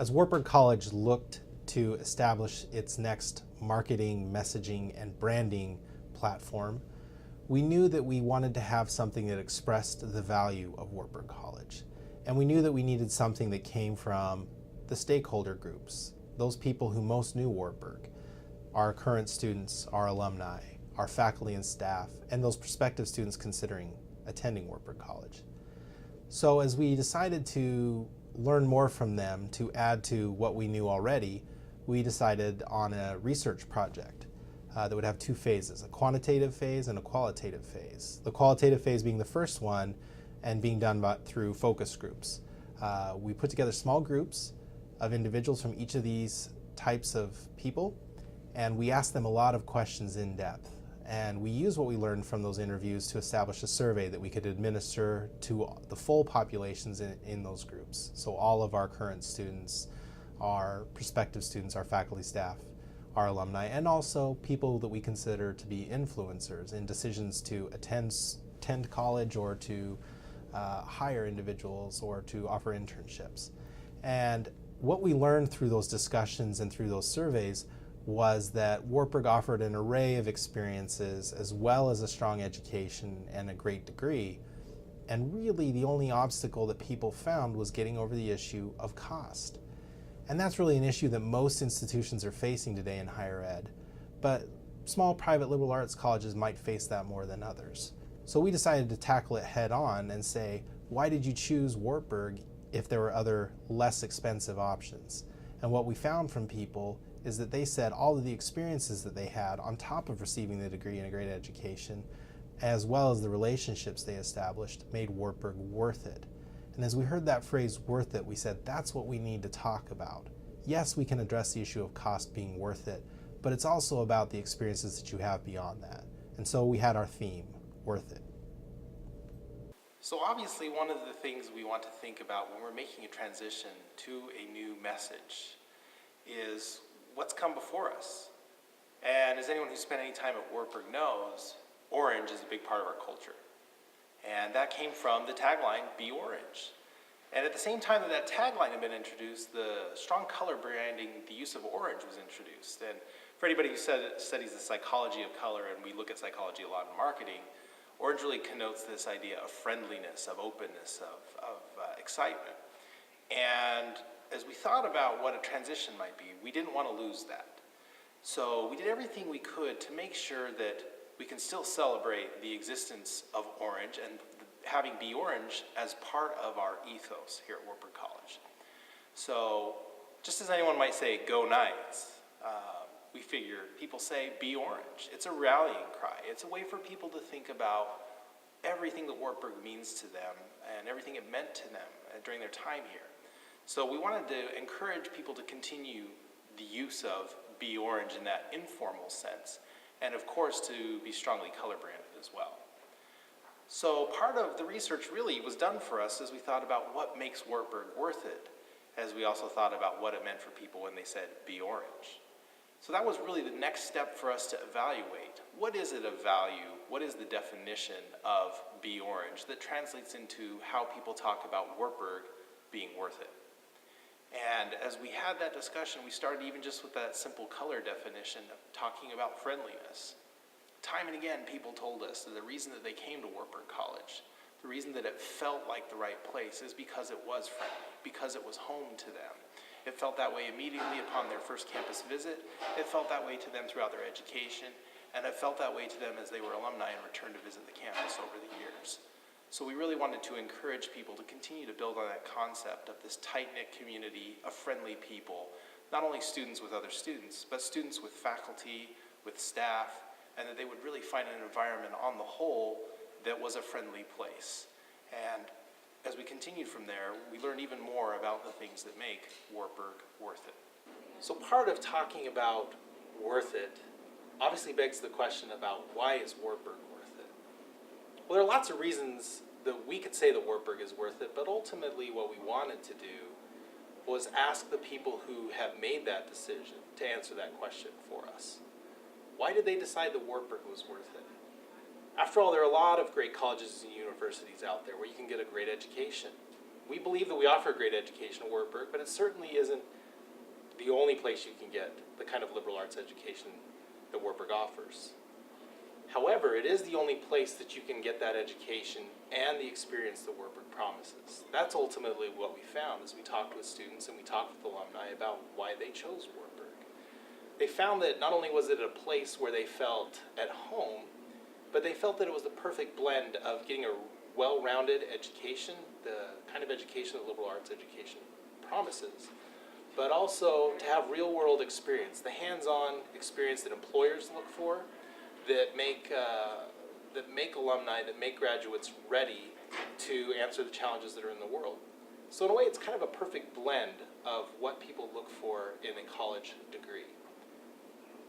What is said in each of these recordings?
As Wartburg College looked to establish its next marketing, messaging, and branding platform, we knew that we wanted to have something that expressed the value of Wartburg College. And we knew that we needed something that came from the stakeholder groups, those people who most knew Wartburg, our current students, our alumni, our faculty and staff, and those prospective students considering attending Wartburg College. So as we decided to learn more from them to add to what we knew already, we decided on a research project that would have two phases, a quantitative phase and a qualitative phase. The qualitative phase being the first one and being done through focus groups. We put together small groups of individuals from each of these types of people, and we asked them a lot of questions in depth. And we used what we learned from those interviews to establish a survey that we could administer to the full populations in those groups. So all of our current students, our prospective students, our faculty, staff, our alumni, and also people that we consider to be influencers in decisions to attend college or to hire individuals or to offer internships. And what we learned through those discussions and through those surveys was that Wartburg offered an array of experiences as well as a strong education and a great degree. And really the only obstacle that people found was getting over the issue of cost. And that's really an issue that most institutions are facing today in higher ed. But small private liberal arts colleges might face that more than others. So we decided to tackle it head on and say, why did you choose Wartburg if there were other less expensive options? And what we found from people is that they said all of the experiences that they had on top of receiving the degree and a great education, as well as the relationships they established, made Wartburg worth it. And as we heard that phrase, worth it, we said that's what we need to talk about. Yes, we can address the issue of cost being worth it, but it's also about the experiences that you have beyond that. And so we had our theme, worth it. So obviously one of the things we want to think about when we're making a transition to a new message is what's come before us. And as anyone who's spent any time at Wartburg knows, orange is a big part of our culture. And that came from the tagline, Be Orange. And at the same time that that tagline had been introduced, the strong color branding, the use of orange was introduced. And for anybody who studies the psychology of color, and we look at psychology a lot in marketing, orange really connotes this idea of friendliness, of openness, of excitement. And as we thought about what a transition might be, we didn't want to lose that. So we did everything we could to make sure that we can still celebrate the existence of orange and having Be Orange as part of our ethos here at Wartburg College. So just as anyone might say, go Knights, we figure people say Be Orange. It's a rallying cry. It's a way for people to think about everything that Wartburg means to them and everything it meant to them during their time here. So we wanted to encourage people to continue the use of Be Orange in that informal sense, and of course to be strongly color branded as well. So part of the research really was done for us as we thought about what makes Wartburg worth it, as we also thought about what it meant for people when they said Be Orange. So that was really the next step for us to evaluate. What is it of value? What is the definition of Be Orange that translates into how people talk about Wartburg being worth it? And as we had that discussion, we started even just with that simple color definition of talking about friendliness. Time and again, people told us that the reason that they came to Wartburg College, the reason that it felt like the right place is because it was friendly, because it was home to them. It felt that way immediately upon their first campus visit. It felt that way to them throughout their education, and it felt that way to them as they were alumni and returned to visit the campus over the years. So we really wanted to encourage people to continue to build on that concept of this tight-knit community of friendly people, not only students with other students, but students with faculty, with staff, and that they would really find an environment on the whole that was a friendly place. And as we continued from there, we learned even more about the things that make Wartburg worth it. So part of talking about worth it obviously begs the question about why is Wartburg worth it? Well, there are lots of reasons that we could say that Wartburg is worth it, but ultimately what we wanted to do was ask the people who have made that decision to answer that question for us. Why did they decide that Wartburg was worth it? After all, there are a lot of great colleges and universities out there where you can get a great education. We believe that we offer a great education at Wartburg, but it certainly isn't the only place you can get the kind of liberal arts education that Wartburg offers. However, it is the only place that you can get that education and the experience that Wartburg promises. That's ultimately what we found as we talked with students and we talked with alumni about why they chose Wartburg. They found that not only was it a place where they felt at home, but they felt that it was the perfect blend of getting a well-rounded education, the kind of education that liberal arts education promises, but also to have real-world experience, the hands-on experience that employers look for, that make alumni, that make graduates ready to answer the challenges that are in the world. So in a way, it's kind of a perfect blend of what people look for in a college degree.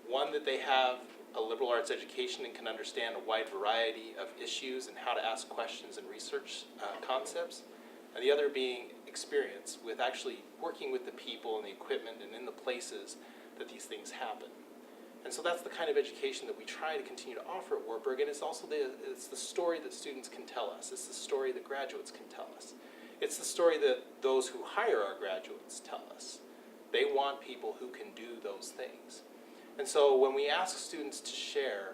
One, that they have a liberal arts education and can understand a wide variety of issues and how to ask questions and research concepts, and the other being experience with actually working with the people and the equipment and in the places that these things happen. And so that's the kind of education that we try to continue to offer at Wartburg, and it's also it's the story that students can tell us. It's the story that graduates can tell us. It's the story that those who hire our graduates tell us. They want people who can do those things. And so when we ask students to share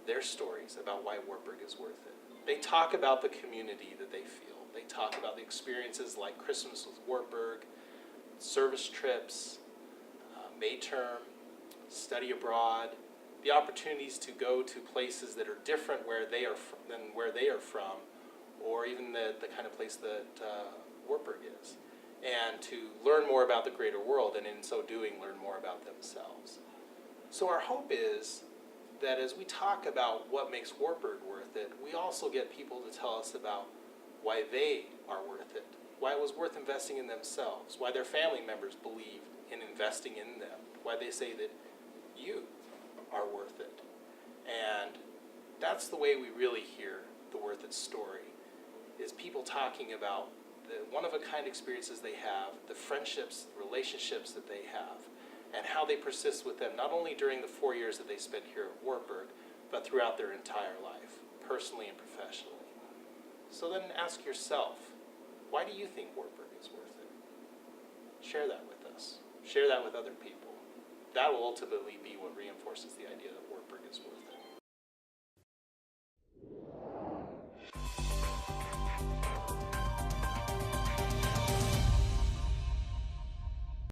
their stories about why Wartburg is worth it, they talk about the community that they feel. They talk about the experiences like Christmas with Wartburg, service trips, May term, study abroad, the opportunities to go to places that are different than where they are from, or even the kind of place that Wartburg is, and to learn more about the greater world, and in so doing, learn more about themselves. So our hope is that as we talk about what makes Wartburg worth it, we also get people to tell us about why they are worth it, why it was worth investing in themselves, why their family members believe in investing in them, why they say that you are worth it. And that's the way we really hear the Worth It story, is people talking about the one-of-a-kind experiences they have, the friendships, relationships that they have, and how they persist with them, not only during the 4 years that they spent here at Wartburg, but throughout their entire life, personally and professionally. So then ask yourself, why do you think Wartburg is worth it? Share that with us. Share that with other people. That will ultimately be what reinforces the idea that Wartburg is worth it.